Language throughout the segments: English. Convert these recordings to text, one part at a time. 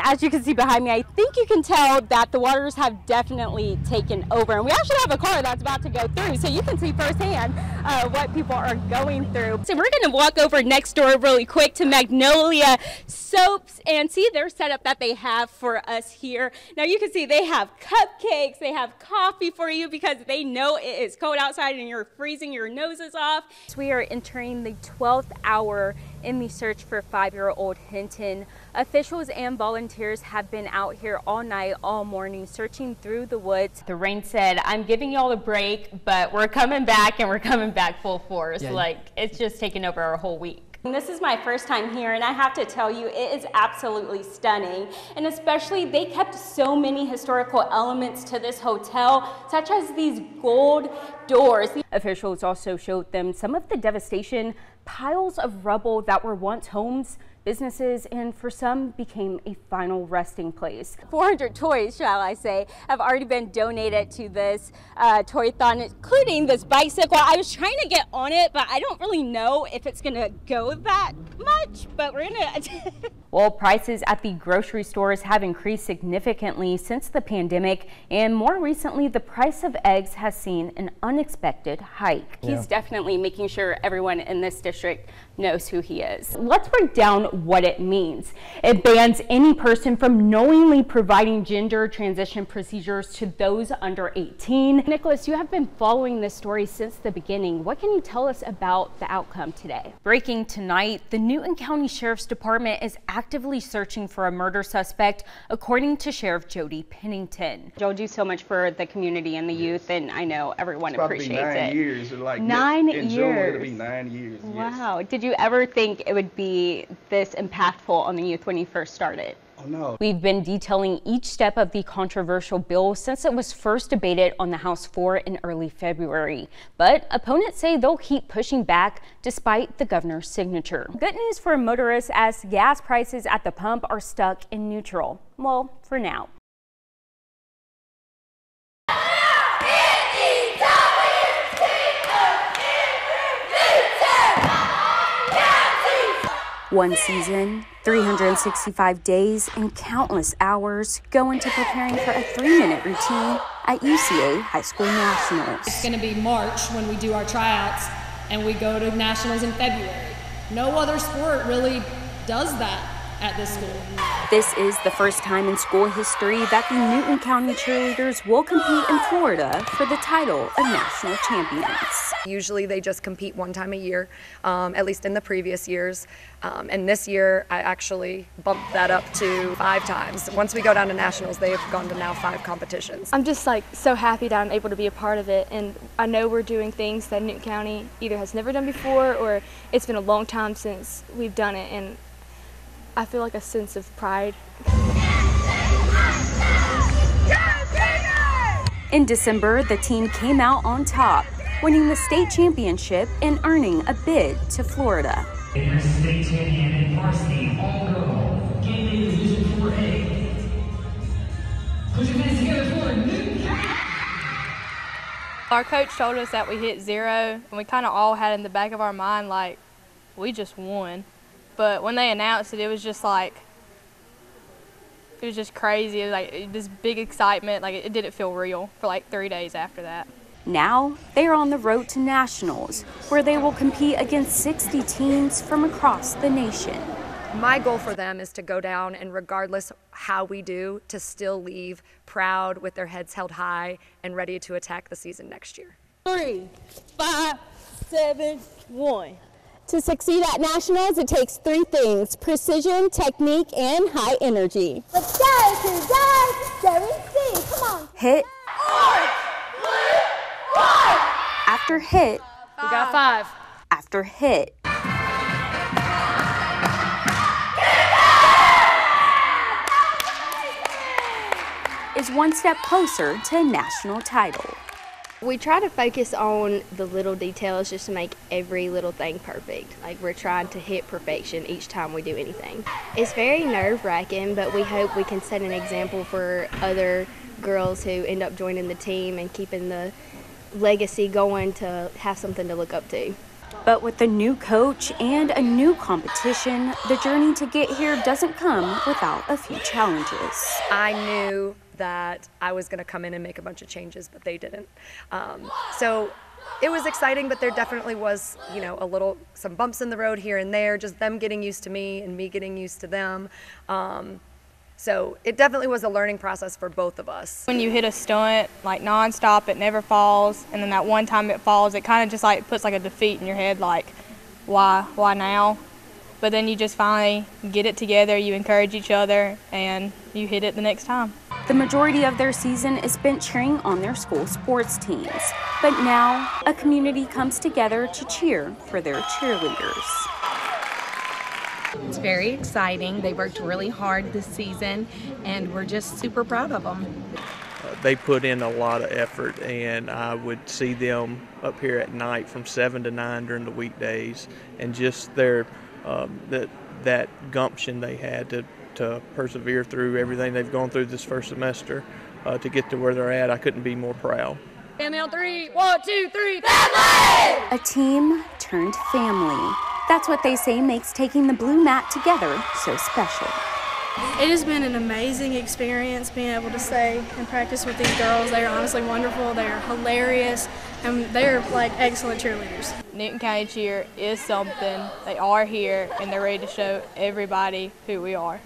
As you can see behind me, I think you can tell that the waters have definitely taken over. And we actually have a car that's about to go through, so you can see firsthand what people are going through. So we're going to walk over next door really quick to Magnolia Soaps and see their setup that they have for us here. Now you can see they have cupcakes, they have coffee for you because they know it is cold outside and you're freezing your noses off. So we are entering the 12th hour in the search for 5-year-old Hinton. Officials and volunteers have been out here all night, all morning, searching through the woods. The rain said, I'm giving y'all a break, but we're coming back, and we're coming back full force. Yeah. Like, it's just taken over our whole week. And this is my first time here, and I have to tell you, it is absolutely stunning. And especially, they kept so many historical elements to this hotel, such as these gold doors. Officials also showed them some of the devastation, piles of rubble that were once homes, businesses, and for some became a final resting place. 400 toys, shall I say, have already been donated to this toy-thon, including this bicycle. I was trying to get on it, but I don't really know if it's gonna go that much, but we're gonna. Well, prices at the grocery stores have increased significantly since the pandemic, and more recently, the price of eggs has seen an unexpected hike. Yeah. He's definitely making sure everyone in this district knows who he is. Let's break down what it means. It bans any person from knowingly providing gender transition procedures to those under 18. Nicholas, you have been following this story since the beginning. What can you tell us about the outcome today? Breaking tonight, the Newton County Sheriff's Department is actively searching for a murder suspect, according to Sheriff Jody Pennington. Y'all do so much for the community and the youth, and I know everyone appreciates it. 9 years. Like 9 years. In June, it'll be 9 years. Wow. Yes. Did you ever think it would be this impactful on the youth when you first started? Oh, no. We've been detailing each step of the controversial bill since it was first debated on the House floor in early February. But opponents say they'll keep pushing back despite the governor's signature. Good news for motorists as gas prices at the pump are stuck in neutral. Well, for now. One season, 365 days, and countless hours go into preparing for a 3-minute routine at UCA High School Nationals. It's going to be March when we do our tryouts, and we go to Nationals in February. No other sport really does that at this school. This is the first time in school history that the Newton County cheerleaders will compete in Florida for the title of national champions. Usually they just compete one time a year, at least in the previous years. And this year I actually bumped that up to 5 times. Once we go down to nationals, they have gone to now 5 competitions. I'm just so happy that I'm able to be a part of it, and I know we're doing things that Newton County either has never done before or it's been a long time since we've done it, and I feel like a sense of pride. In December, the team came out on top, winning the state championship and earning a bid to Florida. State champion in varsity all-girl game day division 4A. Put your hands together for Newton County. Our coach told us that we hit 0, and we kind of all had in the back of our mind like, we just won. But when they announced it, it was just crazy. It was like this big excitement. Like it didn't feel real for like 3 days after that. Now they are on the road to nationals, where they will compete against 60 teams from across the nation. My goal for them is to go down and regardless how we do, to still leave proud with their heads held high and ready to attack the season next year. 3, 5, 7, 1. To succeed at nationals, it takes 3 things: precision, technique, and high energy. Let's go to the 7C. Come on. Hit. 4, 3, 1. After hit. We got 5. After hit. Is one step closer to a national title. We try to focus on the little details just to make every little thing perfect. Like we're trying to hit perfection each time we do anything. It's very nerve-wracking, but we hope we can set an example for other girls who end up joining the team and keeping the legacy going to have something to look up to. But with a new coach and a new competition, the journey to get here doesn't come without a few challenges. I knew that I was going to come in and make a bunch of changes, but they didn't. So it was exciting, but there definitely was, some bumps in the road here and there, just them getting used to me and me getting used to them. So it definitely was a learning process for both of us. When you hit a stunt like nonstop, it never falls, and then that one time it falls, it kind of just like puts like a defeat in your head, like why now? But then you just finally get it together, you encourage each other, and you hit it the next time. The majority of their season is spent cheering on their school sports teams. But now, a community comes together to cheer for their cheerleaders. It's very exciting. They worked really hard this season, and we're just super proud of them. They put in a lot of effort, and I would see them up here at night from 7 to 9 during the weekdays, and just their that gumption they had to persevere through everything they've gone through this first semester to get to where they're at. I couldn't be more proud. And on 3, 1, 2, 3, family! A team turned family. That's what they say makes taking the blue mat together so special. It has been an amazing experience being able to stay and practice with these girls. They are honestly wonderful. They are hilarious, and they're like excellent cheerleaders. Newton County Cheer is something. They are here, and they're ready to show everybody who we are.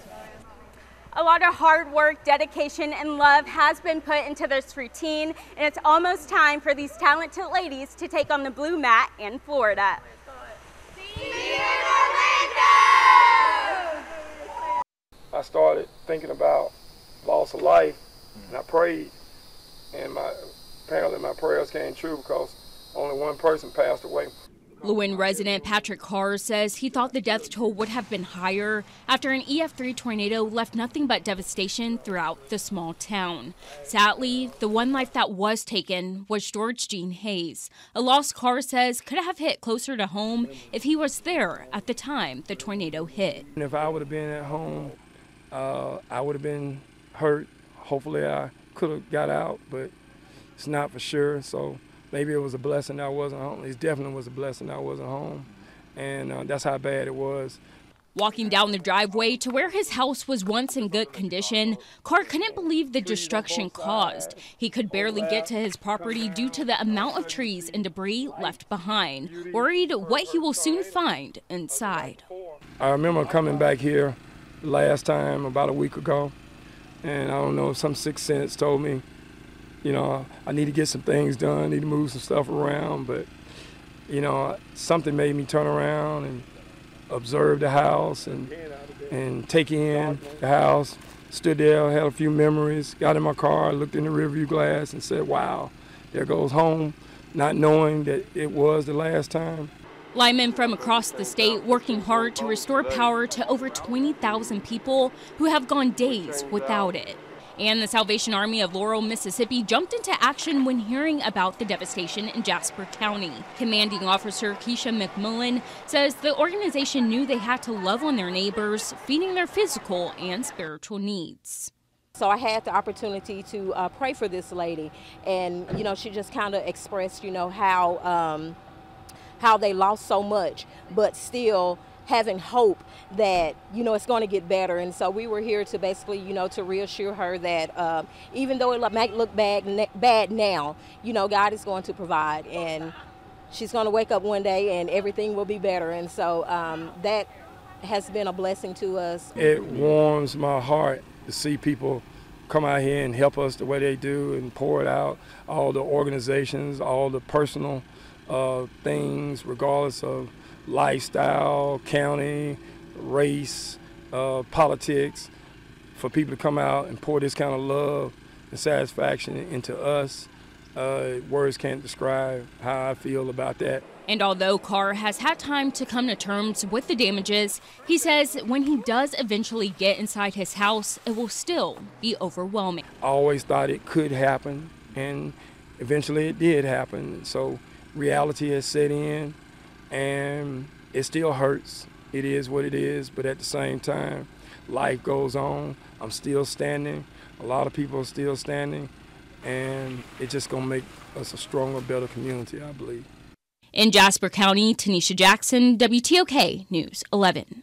A lot of hard work, dedication, and love has been put into this routine, and it's almost time for these talented ladies to take on the blue mat in Florida. I started thinking about loss of life, and I prayed, and apparently my prayers came true because only one person passed away. Lewin resident Patrick Carr says he thought the death toll would have been higher after an EF3 tornado left nothing but devastation throughout the small town. Sadly, the one life that was taken was George Gene Hayes, a loss Carr says could have hit closer to home if he was there at the time the tornado hit. If I would have been at home, I would have been hurt. Hopefully I could have got out, but it's not for sure. So maybe it was a blessing that I wasn't home. It definitely was a blessing that I wasn't home, and that's how bad it was. Walking down the driveway to where his house was once in good condition, Carr couldn't believe the destruction caused. He could barely get to his property due to the amount of trees and debris left behind, worried what he will soon find inside. I remember coming back here last time about a week ago, and I don't know, some sixth sense told me, I need to get some things done, I need to move some stuff around, but, something made me turn around and observe the house and take in the house. Stood there, had a few memories, got in my car, looked in the rearview glass and said, wow, there goes home, not knowing that it was the last time. Linemen from across the state working hard to restore power to over 20,000 people who have gone days without it. And the Salvation Army of Laurel, Mississippi jumped into action when hearing about the devastation in Jasper County. Commanding Officer Keisha McMillan says the organization knew they had to love on their neighbors, feeding their physical and spiritual needs. So I had the opportunity to pray for this lady, and she just kind of expressed how they lost so much, but still having hope that, it's going to get better. And so we were here to basically, to reassure her that even though it might look bad now, God is going to provide, and she's going to wake up one day and everything will be better. And so that has been a blessing to us. It warms my heart to see people come out here and help us the way they do and pour it out, all the organizations, all the personal things, regardless of lifestyle, county, race, politics, for people to come out and pour this kind of love and satisfaction into us. Words can't describe how I feel about that. And although Carr has had time to come to terms with the damages, he says when he does eventually get inside his house, it will still be overwhelming. I always thought it could happen, and eventually it did happen. So reality has set in, and it still hurts. It is what it is, but at the same time, life goes on. I'm still standing. A lot of people are still standing, and it's just gonna make us a stronger, better community, I believe. In Jasper County, Tynisha Jackson, WTOK News 11.